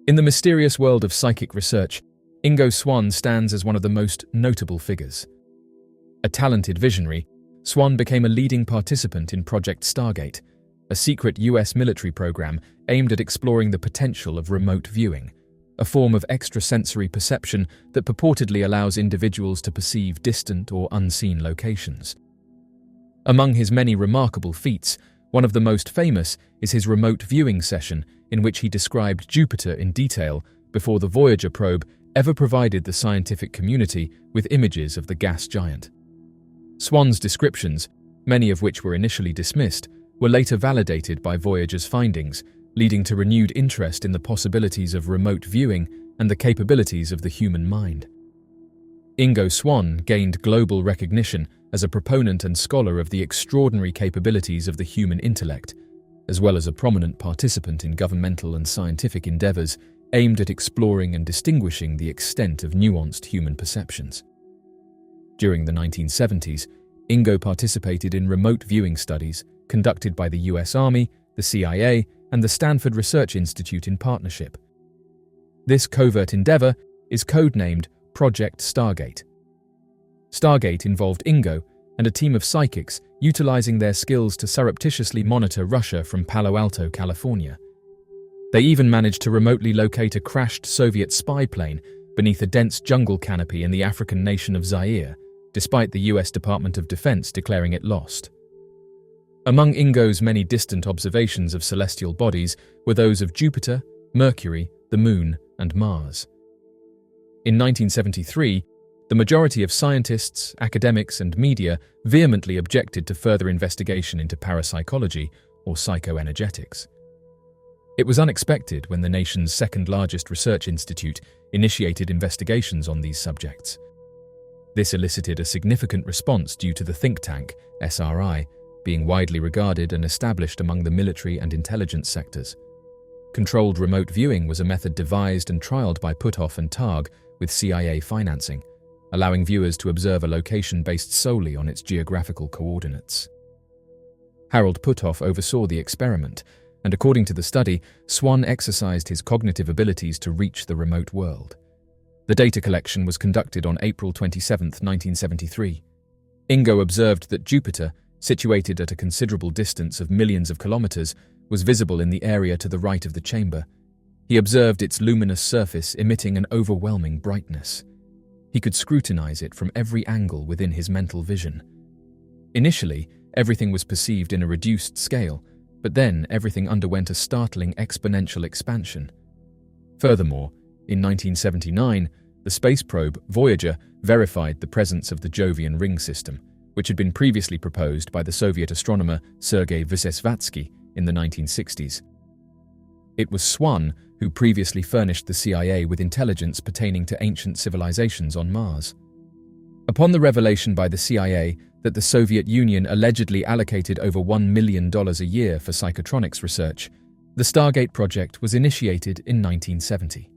In the mysterious world of psychic research, Ingo Swann stands as one of the most notable figures. A talented visionary, Swann became a leading participant in Project Stargate, a secret US military program aimed at exploring the potential of remote viewing, a form of extrasensory perception that purportedly allows individuals to perceive distant or unseen locations. Among his many remarkable feats, one of the most famous is his remote viewing session in which he described Jupiter in detail before the Voyager probe ever provided the scientific community with images of the gas giant. Swann's descriptions, many of which were initially dismissed, were later validated by Voyager's findings, leading to renewed interest in the possibilities of remote viewing and the capabilities of the human mind. Ingo Swann gained global recognition as a proponent and scholar of the extraordinary capabilities of the human intellect, as well as a prominent participant in governmental and scientific endeavors aimed at exploring and distinguishing the extent of nuanced human perceptions. During the 1970s, Ingo participated in remote viewing studies conducted by the US Army, the CIA, and the Stanford Research Institute in partnership. This covert endeavor is codenamed Project Stargate. Stargate involved Ingo and a team of psychics utilizing their skills to surreptitiously monitor Russia from Palo Alto, California. They even managed to remotely locate a crashed Soviet spy plane beneath a dense jungle canopy in the African nation of Zaire, despite the US Department of Defense declaring it lost. Among Ingo's many distant observations of celestial bodies were those of Jupiter, Mercury, the Moon, and Mars. In 1973, the majority of scientists, academics, and media vehemently objected to further investigation into parapsychology or psychoenergetics. It was unexpected when the nation's second-largest research institute initiated investigations on these subjects. This elicited a significant response due to the think tank, SRI, being widely regarded and established among the military and intelligence sectors. Controlled remote viewing was a method devised and trialed by Puthoff and Targ with CIA financing, allowing viewers to observe a location based solely on its geographical coordinates. Harold Puthoff oversaw the experiment, and according to the study, Swann exercised his cognitive abilities to reach the remote world. The data collection was conducted on April 27, 1973. Ingo observed that Jupiter, situated at a considerable distance of millions of kilometers, was visible in the area to the right of the chamber. He observed its luminous surface emitting an overwhelming brightness. He could scrutinize it from every angle within his mental vision. Initially, everything was perceived in a reduced scale, but then everything underwent a startling exponential expansion. Furthermore, in 1979, the space probe Voyager verified the presence of the Jovian ring system, which had been previously proposed by the Soviet astronomer Sergei Vyshesvatsky in the 1960s. It was Swann who previously furnished the CIA with intelligence pertaining to ancient civilizations on Mars. Upon the revelation by the CIA that the Soviet Union allegedly allocated over $1 million a year for psychotronics research, the Stargate project was initiated in 1970.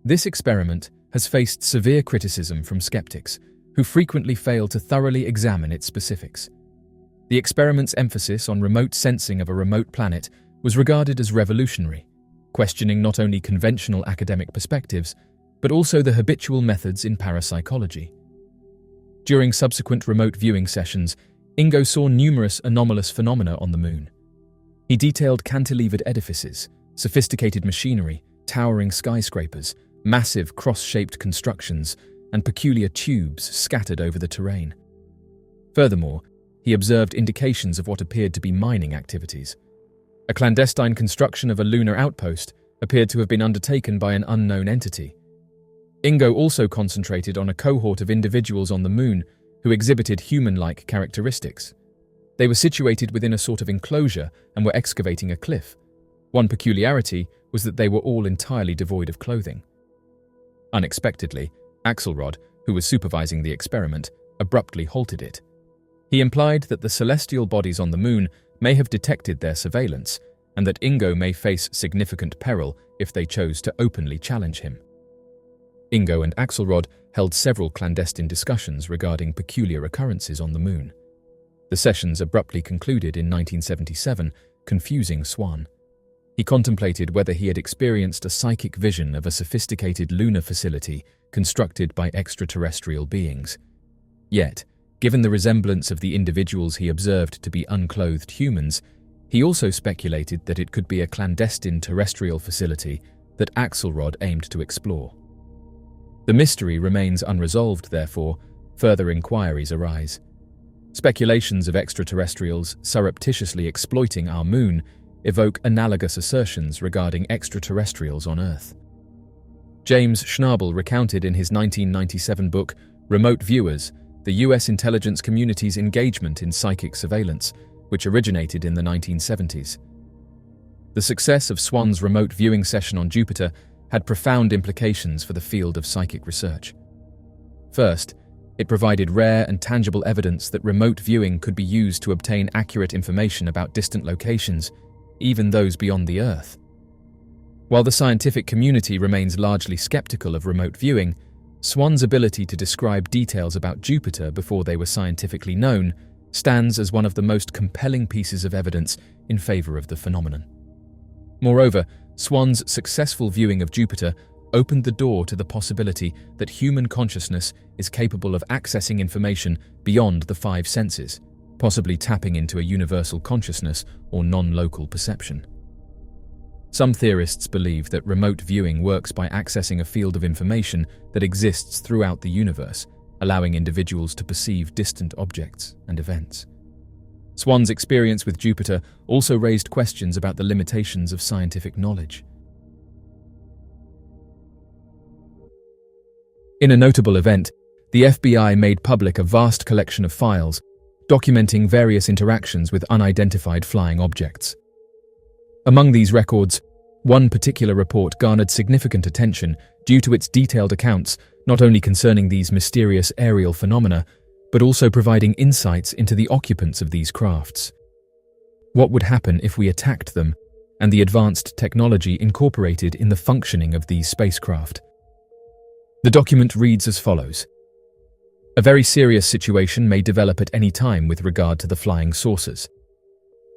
This experiment has faced severe criticism from skeptics, who frequently fail to thoroughly examine its specifics. The experiment's emphasis on remote sensing of a remote planet was regarded as revolutionary, questioning not only conventional academic perspectives, but also the habitual methods in parapsychology. During subsequent remote viewing sessions, Ingo saw numerous anomalous phenomena on the Moon. He detailed cantilevered edifices, sophisticated machinery, towering skyscrapers, massive cross-shaped constructions, and peculiar tubes scattered over the terrain. Furthermore, he observed indications of what appeared to be mining activities. A clandestine construction of a lunar outpost appeared to have been undertaken by an unknown entity. Ingo also concentrated on a cohort of individuals on the Moon who exhibited human-like characteristics. They were situated within a sort of enclosure and were excavating a cliff. One peculiarity was that they were all entirely devoid of clothing. Unexpectedly, Axelrod, who was supervising the experiment, abruptly halted it. He implied that the celestial bodies on the Moon may have detected their surveillance, and that Ingo may face significant peril if they chose to openly challenge him. Ingo and Axelrod held several clandestine discussions regarding peculiar occurrences on the Moon. The sessions abruptly concluded in 1977, confusing Swann. He contemplated whether he had experienced a psychic vision of a sophisticated lunar facility constructed by extraterrestrial beings. Yet, given the resemblance of the individuals he observed to be unclothed humans, he also speculated that it could be a clandestine terrestrial facility that Axelrod aimed to explore. The mystery remains unresolved, therefore, further inquiries arise. Speculations of extraterrestrials surreptitiously exploiting our moon evoke analogous assertions regarding extraterrestrials on Earth. James Schnabel recounted in his 1997 book, Remote Viewers, the US intelligence community's engagement in psychic surveillance, which originated in the 1970s. The success of Swann's remote viewing session on Jupiter had profound implications for the field of psychic research. First, it provided rare and tangible evidence that remote viewing could be used to obtain accurate information about distant locations, even those beyond the Earth. While the scientific community remains largely skeptical of remote viewing, Swann's ability to describe details about Jupiter before they were scientifically known stands as one of the most compelling pieces of evidence in favor of the phenomenon. Moreover, Swann's successful viewing of Jupiter opened the door to the possibility that human consciousness is capable of accessing information beyond the five senses, possibly tapping into a universal consciousness or non-local perception. Some theorists believe that remote viewing works by accessing a field of information that exists throughout the universe, allowing individuals to perceive distant objects and events. Swann's experience with Jupiter also raised questions about the limitations of scientific knowledge. In a notable event, the FBI made public a vast collection of files documenting various interactions with unidentified flying objects. Among these records, one particular report garnered significant attention due to its detailed accounts not only concerning these mysterious aerial phenomena, but also providing insights into the occupants of these crafts. What would happen if we attacked them, and the advanced technology incorporated in the functioning of these spacecraft? The document reads as follows. A very serious situation may develop at any time with regard to the flying saucers.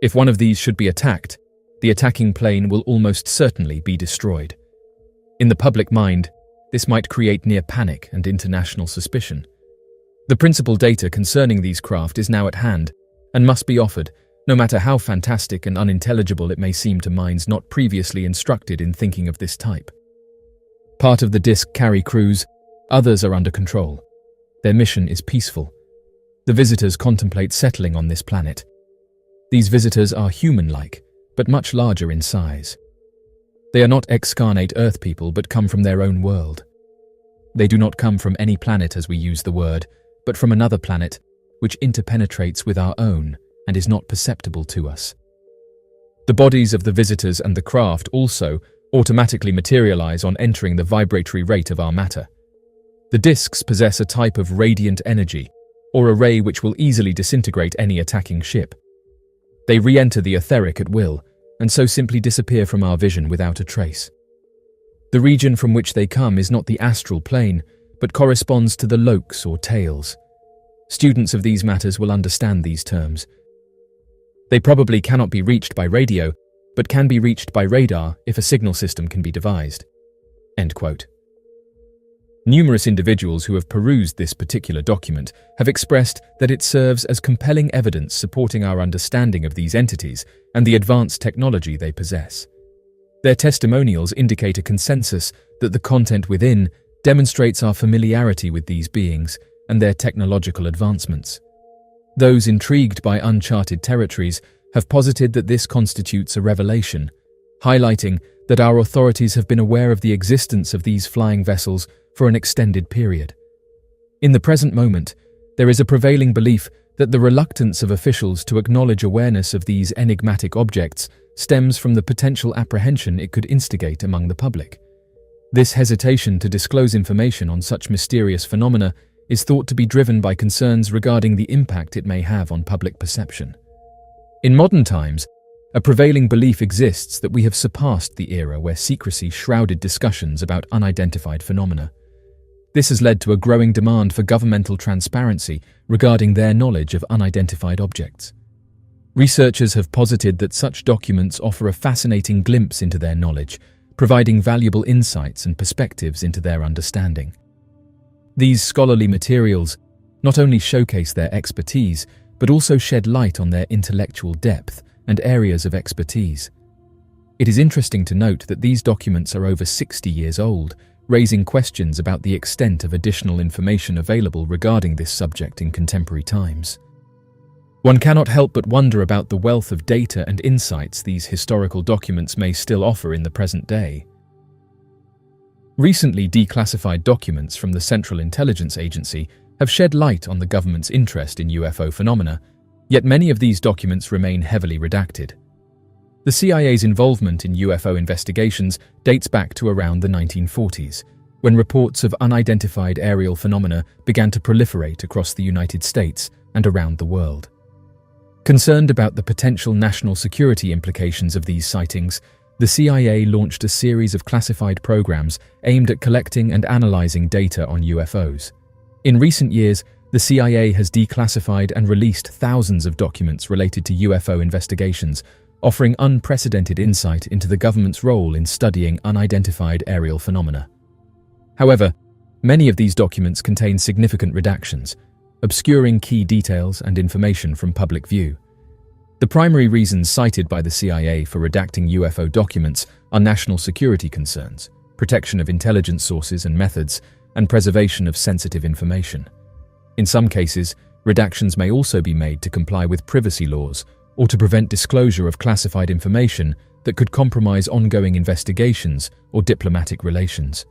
If one of these should be attacked, the attacking plane will almost certainly be destroyed. In the public mind, this might create near panic and international suspicion. The principal data concerning these craft is now at hand and must be offered, no matter how fantastic and unintelligible it may seem to minds not previously instructed in thinking of this type. Part of the disk carry crews, others are under control. Their mission is peaceful. The visitors contemplate settling on this planet. These visitors are human-like, but much larger in size. They are not excarnate Earth people, but come from their own world. They do not come from any planet as we use the word, but from another planet, which interpenetrates with our own and is not perceptible to us. The bodies of the visitors and the craft also automatically materialize on entering the vibratory rate of our matter. The disks possess a type of radiant energy, or a ray which will easily disintegrate any attacking ship. They re-enter the etheric at will, and so simply disappear from our vision without a trace. The region from which they come is not the astral plane, but corresponds to the lokes or tails. Students of these matters will understand these terms. They probably cannot be reached by radio, but can be reached by radar if a signal system can be devised. End quote. Numerous individuals who have perused this particular document have expressed that it serves as compelling evidence supporting our understanding of these entities and the advanced technology they possess. Their testimonials indicate a consensus that the content within demonstrates our familiarity with these beings and their technological advancements. Those intrigued by uncharted territories have posited that this constitutes a revelation, highlighting that our authorities have been aware of the existence of these flying vessels for an extended period. In the present moment, there is a prevailing belief that the reluctance of officials to acknowledge awareness of these enigmatic objects stems from the potential apprehension it could instigate among the public. This hesitation to disclose information on such mysterious phenomena is thought to be driven by concerns regarding the impact it may have on public perception. In modern times, a prevailing belief exists that we have surpassed the era where secrecy shrouded discussions about unidentified phenomena. This has led to a growing demand for governmental transparency regarding their knowledge of unidentified objects. Researchers have posited that such documents offer a fascinating glimpse into their knowledge, providing valuable insights and perspectives into their understanding. These scholarly materials not only showcase their expertise, but also shed light on their intellectual depth and areas of expertise. It is interesting to note that these documents are over 60 years old, raising questions about the extent of additional information available regarding this subject in contemporary times. One cannot help but wonder about the wealth of data and insights these historical documents may still offer in the present day. Recently declassified documents from the Central Intelligence Agency have shed light on the government's interest in UFO phenomena, yet many of these documents remain heavily redacted. The CIA's involvement in UFO investigations dates back to around the 1940s, when reports of unidentified aerial phenomena began to proliferate across the United States and around the world. Concerned about the potential national security implications of these sightings, the CIA launched a series of classified programs aimed at collecting and analyzing data on UFOs. In recent years, the CIA has declassified and released thousands of documents related to UFO investigations, offering unprecedented insight into the government's role in studying unidentified aerial phenomena. However, many of these documents contain significant redactions, obscuring key details and information from public view. The primary reasons cited by the CIA for redacting UFO documents are national security concerns, protection of intelligence sources and methods, and preservation of sensitive information. In some cases, redactions may also be made to comply with privacy laws or to prevent disclosure of classified information that could compromise ongoing investigations or diplomatic relations.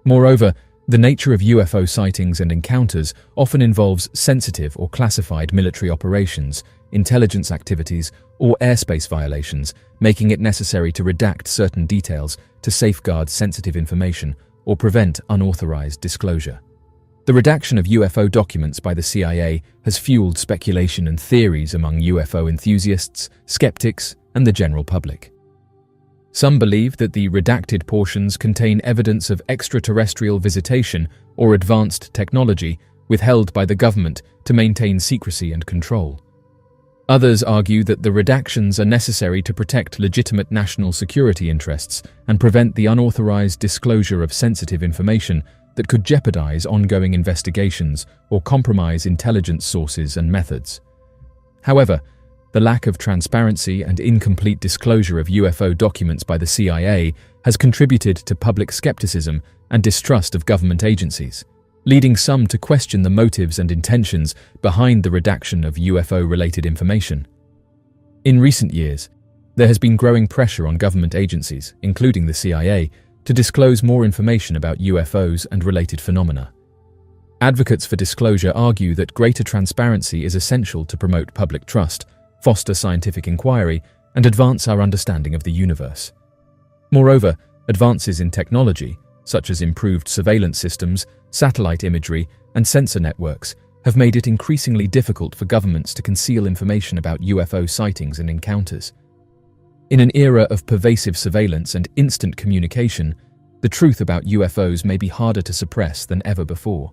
Moreover, the nature of UFO sightings and encounters often involves sensitive or classified military operations, intelligence activities, or airspace violations, making it necessary to redact certain details to safeguard sensitive information or prevent unauthorized disclosure. The redaction of UFO documents by the CIA has fueled speculation and theories among UFO enthusiasts, skeptics, and the general public. Some believe that the redacted portions contain evidence of extraterrestrial visitation or advanced technology withheld by the government to maintain secrecy and control. Others argue that the redactions are necessary to protect legitimate national security interests and prevent the unauthorized disclosure of sensitive information that could jeopardize ongoing investigations or compromise intelligence sources and methods. However, the lack of transparency and incomplete disclosure of UFO documents by the CIA has contributed to public skepticism and distrust of government agencies, leading some to question the motives and intentions behind the redaction of UFO-related information. In recent years, there has been growing pressure on government agencies, including the CIA, to disclose more information about UFOs and related phenomena. Advocates for disclosure argue that greater transparency is essential to promote public trust, foster scientific inquiry, and advance our understanding of the universe. Moreover, advances in technology, such as improved surveillance systems, satellite imagery, and sensor networks, have made it increasingly difficult for governments to conceal information about UFO sightings and encounters. In an era of pervasive surveillance and instant communication, the truth about UFOs may be harder to suppress than ever before.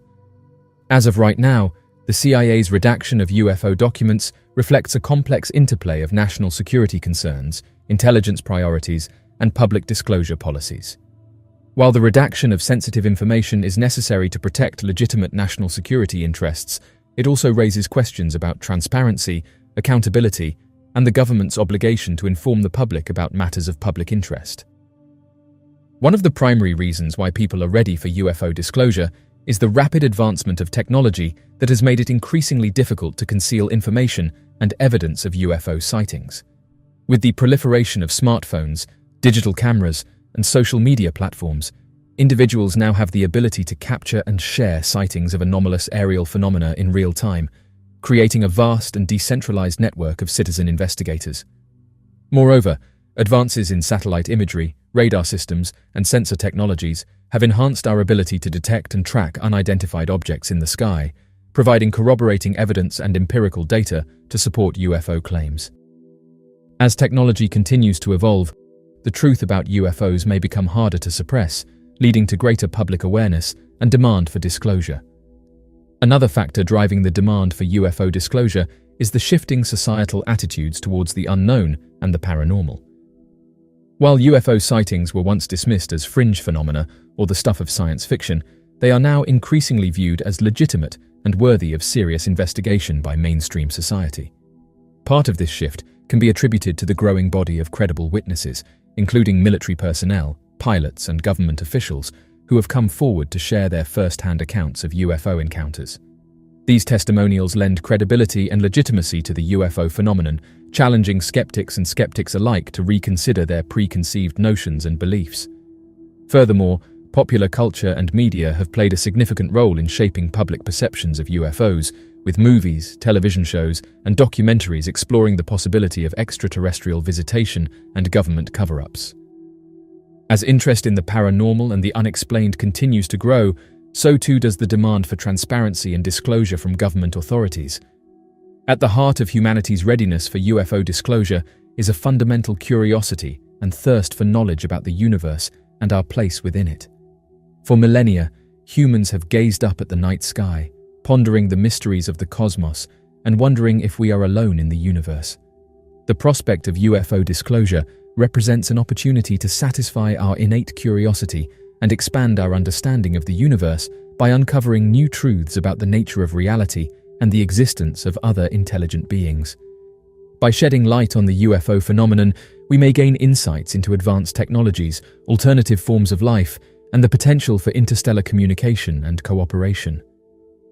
As of right now, the CIA's redaction of UFO documents reflects a complex interplay of national security concerns, intelligence priorities, and public disclosure policies. While the redaction of sensitive information is necessary to protect legitimate national security interests, it also raises questions about transparency, accountability, and the government's obligation to inform the public about matters of public interest. One of the primary reasons why people are ready for UFO disclosure is the rapid advancement of technology that has made it increasingly difficult to conceal information and evidence of UFO sightings. With the proliferation of smartphones, digital cameras, and social media platforms, individuals now have the ability to capture and share sightings of anomalous aerial phenomena in real time, creating a vast and decentralized network of citizen investigators. Moreover, advances in satellite imagery, radar systems, and sensor technologies have enhanced our ability to detect and track unidentified objects in the sky, providing corroborating evidence and empirical data to support UFO claims. As technology continues to evolve, the truth about UFOs may become harder to suppress, leading to greater public awareness and demand for disclosure. Another factor driving the demand for UFO disclosure is the shifting societal attitudes towards the unknown and the paranormal. While UFO sightings were once dismissed as fringe phenomena or the stuff of science fiction, they are now increasingly viewed as legitimate and worthy of serious investigation by mainstream society. Part of this shift can be attributed to the growing body of credible witnesses, including military personnel, pilots, and government officials who have come forward to share their first-hand accounts of UFO encounters. These testimonials lend credibility and legitimacy to the UFO phenomenon, challenging skeptics and skeptics alike to reconsider their preconceived notions and beliefs. Furthermore, popular culture and media have played a significant role in shaping public perceptions of UFOs, with movies, television shows, and documentaries exploring the possibility of extraterrestrial visitation and government cover-ups. As interest in the paranormal and the unexplained continues to grow, so too does the demand for transparency and disclosure from government authorities. At the heart of humanity's readiness for UFO disclosure is a fundamental curiosity and thirst for knowledge about the universe and our place within it. For millennia, humans have gazed up at the night sky, pondering the mysteries of the cosmos and wondering if we are alone in the universe. The prospect of UFO disclosure represents an opportunity to satisfy our innate curiosity and expand our understanding of the universe by uncovering new truths about the nature of reality and the existence of other intelligent beings. By shedding light on the UFO phenomenon, we may gain insights into advanced technologies, alternative forms of life, and the potential for interstellar communication and cooperation.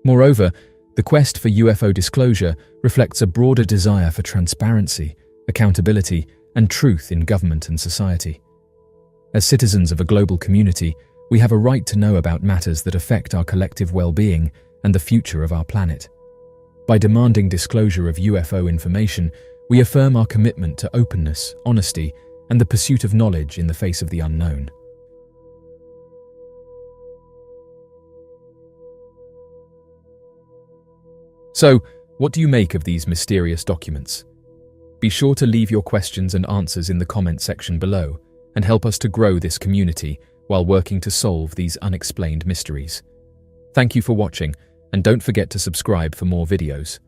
Moreover, the quest for UFO disclosure reflects a broader desire for transparency, accountability, and truth in government and society. As citizens of a global community, we have a right to know about matters that affect our collective well-being and the future of our planet. By demanding disclosure of UFO information, we affirm our commitment to openness, honesty, and the pursuit of knowledge in the face of the unknown. So, what do you make of these mysterious documents? Be sure to leave your questions and answers in the comment section below and help us to grow this community while working to solve these unexplained mysteries. Thank you for watching, and don't forget to subscribe for more videos.